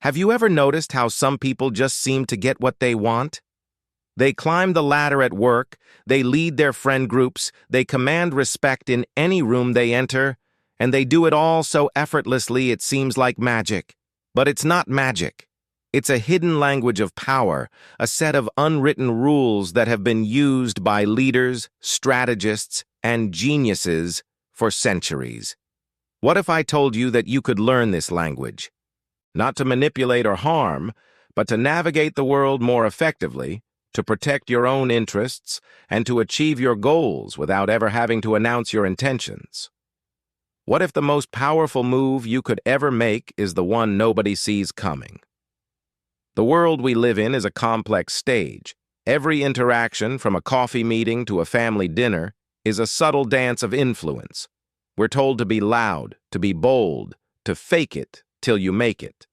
Have you ever noticed how some people just seem to get what they want? They climb the ladder at work, they lead their friend groups, they command respect in any room they enter, and they do it all so effortlessly it seems like magic. But it's not magic. It's a hidden language of power, a set of unwritten rules that have been used by leaders, strategists, and geniuses for centuries. What if I told you that you could learn this language? Not to manipulate or harm, but to navigate the world more effectively, to protect your own interests, and to achieve your goals without ever having to announce your intentions. What if the most powerful move you could ever make is the one nobody sees coming? The world we live in is a complex stage. Every interaction, from a coffee meeting to a family dinner, is a subtle dance of influence. We're told to be loud, to be bold, to fake it till you make it.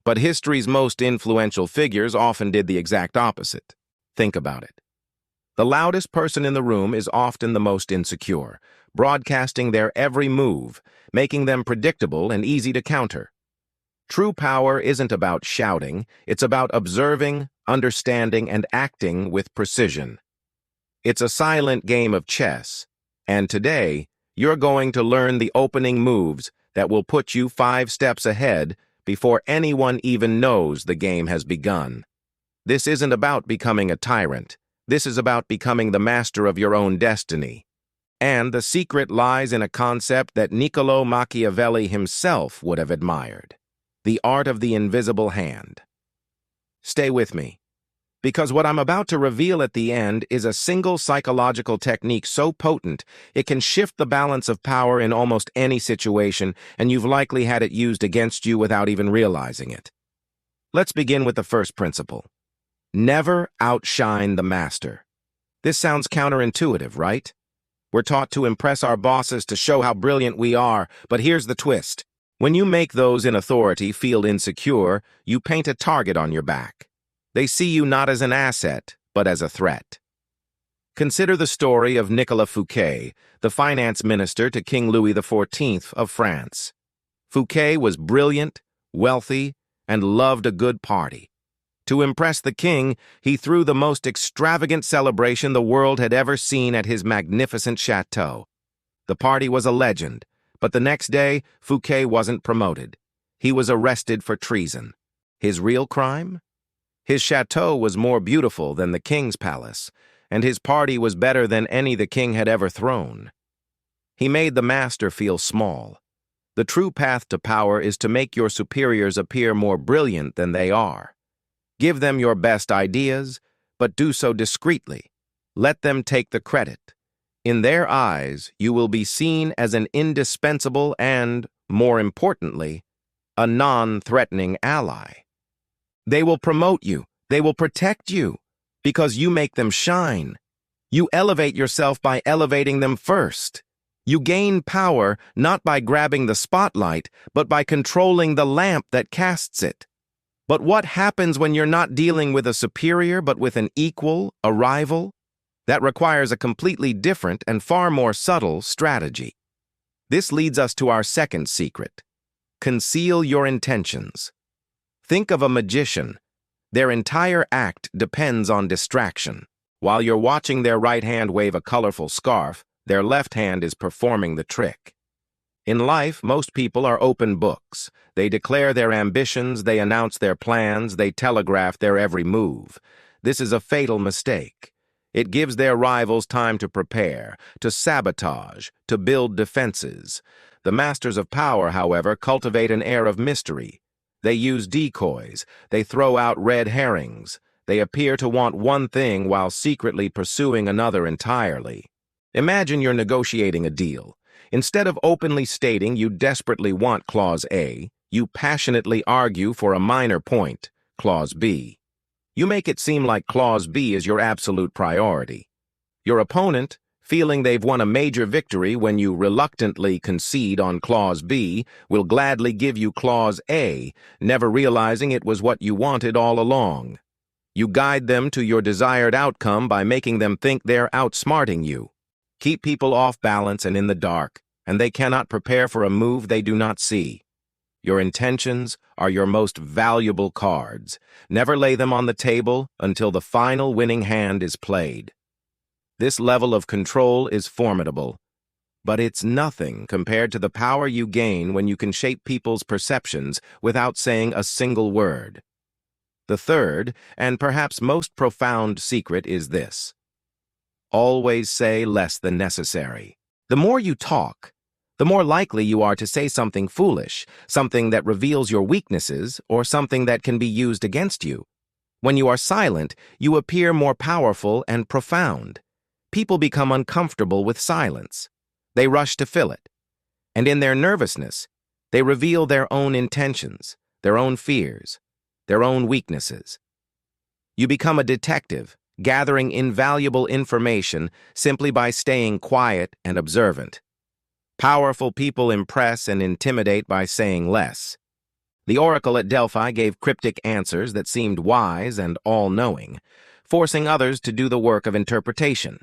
But history's most influential figures often did the exact opposite. Think about it. The loudest person in the room is often the most insecure, broadcasting their every move, making them predictable and easy to counter. True power isn't about shouting, it's about observing, understanding, and acting with precision. It's a silent game of chess, and today, you're going to learn the opening moves that will put you 5 steps ahead before anyone even knows the game has begun. This isn't about becoming a tyrant. This is about becoming the master of your own destiny. And the secret lies in a concept that Niccolo Machiavelli himself would have admired: the art of the invisible hand. Stay with me, because what I'm about to reveal at the end is a single psychological technique so potent it can shift the balance of power in almost any situation, and you've likely had it used against you without even realizing it. Let's begin with the first principle. Never outshine the master. This sounds counterintuitive, right? We're taught to impress our bosses to show how brilliant we are, but here's the twist. When you make those in authority feel insecure, you paint a target on your back. They see you not as an asset, but as a threat. Consider the story of Nicolas Fouquet, the finance minister to King Louis XIV of France. Fouquet was brilliant, wealthy, and loved a good party. To impress the king, he threw the most extravagant celebration the world had ever seen at his magnificent chateau. The party was a legend, but the next day, Fouquet wasn't promoted. He was arrested for treason. His real crime? His chateau was more beautiful than the king's palace, and his party was better than any the king had ever thrown. He made the master feel small. The true path to power is to make your superiors appear more brilliant than they are. Give them your best ideas, but do so discreetly. Let them take the credit. In their eyes, you will be seen as an indispensable and, more importantly, a non-threatening ally. They will promote you. They will protect you, because you make them shine. You elevate yourself by elevating them first. You gain power not by grabbing the spotlight, but by controlling the lamp that casts it. But what happens when you're not dealing with a superior but with an equal, a rival? That requires a completely different and far more subtle strategy. This leads us to our second secret. Conceal your intentions. Think of a magician. Their entire act depends on distraction. While you're watching their right hand wave a colorful scarf, their left hand is performing the trick. In life, most people are open books. They declare their ambitions, they announce their plans, they telegraph their every move. This is a fatal mistake. It gives their rivals time to prepare, to sabotage, to build defenses. The masters of power, however, cultivate an air of mystery. They use decoys, they throw out red herrings, they appear to want one thing while secretly pursuing another entirely. Imagine you're negotiating a deal. Instead of openly stating you desperately want Clause A, you passionately argue for a minor point, Clause B. You make it seem like Clause B is your absolute priority. Your opponent, feeling they've won a major victory when you reluctantly concede on Clause B, will gladly give you Clause A, never realizing it was what you wanted all along. You guide them to your desired outcome by making them think they're outsmarting you. Keep people off balance and in the dark, and they cannot prepare for a move they do not see. Your intentions are your most valuable cards. Never lay them on the table until the final winning hand is played. This level of control is formidable, but it's nothing compared to the power you gain when you can shape people's perceptions without saying a single word. The third, and perhaps most profound secret is this: always say less than necessary. The more you talk, the more likely you are to say something foolish, something that reveals your weaknesses, or something that can be used against you. When you are silent, you appear more powerful and profound. People become uncomfortable with silence. They rush to fill it. And in their nervousness, they reveal their own intentions, their own fears, their own weaknesses. You become a detective, gathering invaluable information simply by staying quiet and observant. Powerful people impress and intimidate by saying less. The oracle at Delphi gave cryptic answers that seemed wise and all-knowing, forcing others to do the work of interpretation.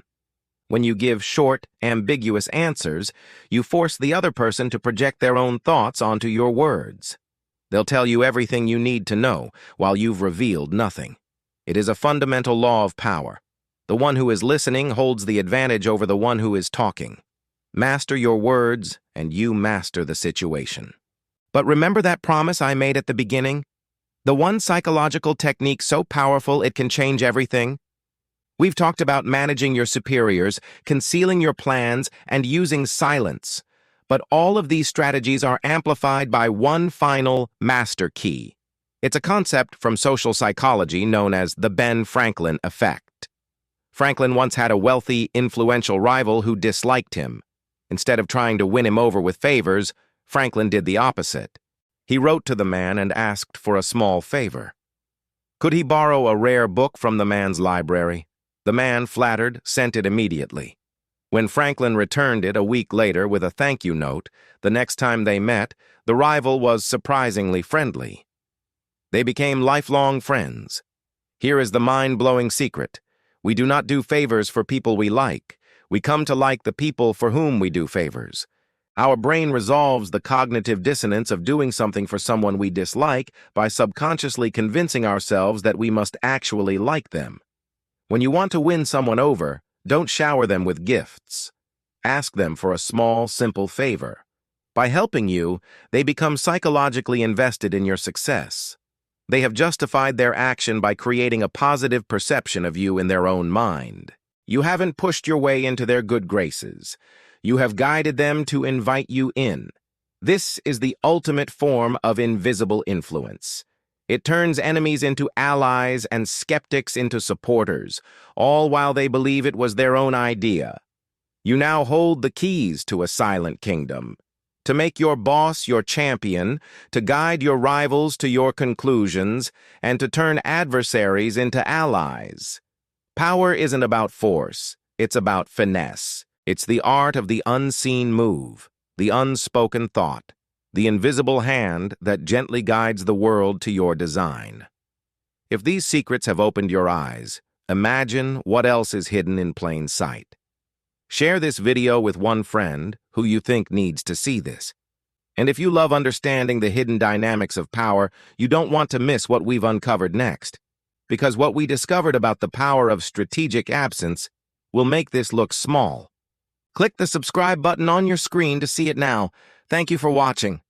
When you give short, ambiguous answers, you force the other person to project their own thoughts onto your words. They'll tell you everything you need to know, while you've revealed nothing. It is a fundamental law of power. The one who is listening holds the advantage over the one who is talking. Master your words, and you master the situation. But remember that promise I made at the beginning? The one psychological technique so powerful it can change everything? We've talked about managing your superiors, concealing your plans, and using silence. But all of these strategies are amplified by one final master key. It's a concept from social psychology known as the Ben Franklin effect. Franklin once had a wealthy, influential rival who disliked him. Instead of trying to win him over with favors, Franklin did the opposite. He wrote to the man and asked for a small favor. Could he borrow a rare book from the man's library? The man, flattered, sent it immediately. When Franklin returned it a week later with a thank you note, the next time they met, the rival was surprisingly friendly. They became lifelong friends. Here is the mind-blowing secret. We do not do favors for people we like. We come to like the people for whom we do favors. Our brain resolves the cognitive dissonance of doing something for someone we dislike by subconsciously convincing ourselves that we must actually like them. When you want to win someone over, don't shower them with gifts. Ask them for a small, simple favor. By helping you, they become psychologically invested in your success. They have justified their action by creating a positive perception of you in their own mind. You haven't pushed your way into their good graces. You have guided them to invite you in. This is the ultimate form of invisible influence. It turns enemies into allies and skeptics into supporters, all while they believe it was their own idea. You now hold the keys to a silent kingdom. To make your boss your champion, to guide your rivals to your conclusions, and to turn adversaries into allies. Power isn't about force, it's about finesse. It's the art of the unseen move, the unspoken thought, the invisible hand that gently guides the world to your design. If these secrets have opened your eyes, imagine what else is hidden in plain sight. Share this video with one friend who you think needs to see this. And if you love understanding the hidden dynamics of power, you don't want to miss what we've uncovered next. Because what we discovered about the power of strategic absence will make this look small. Click the subscribe button on your screen to see it now. Thank you for watching.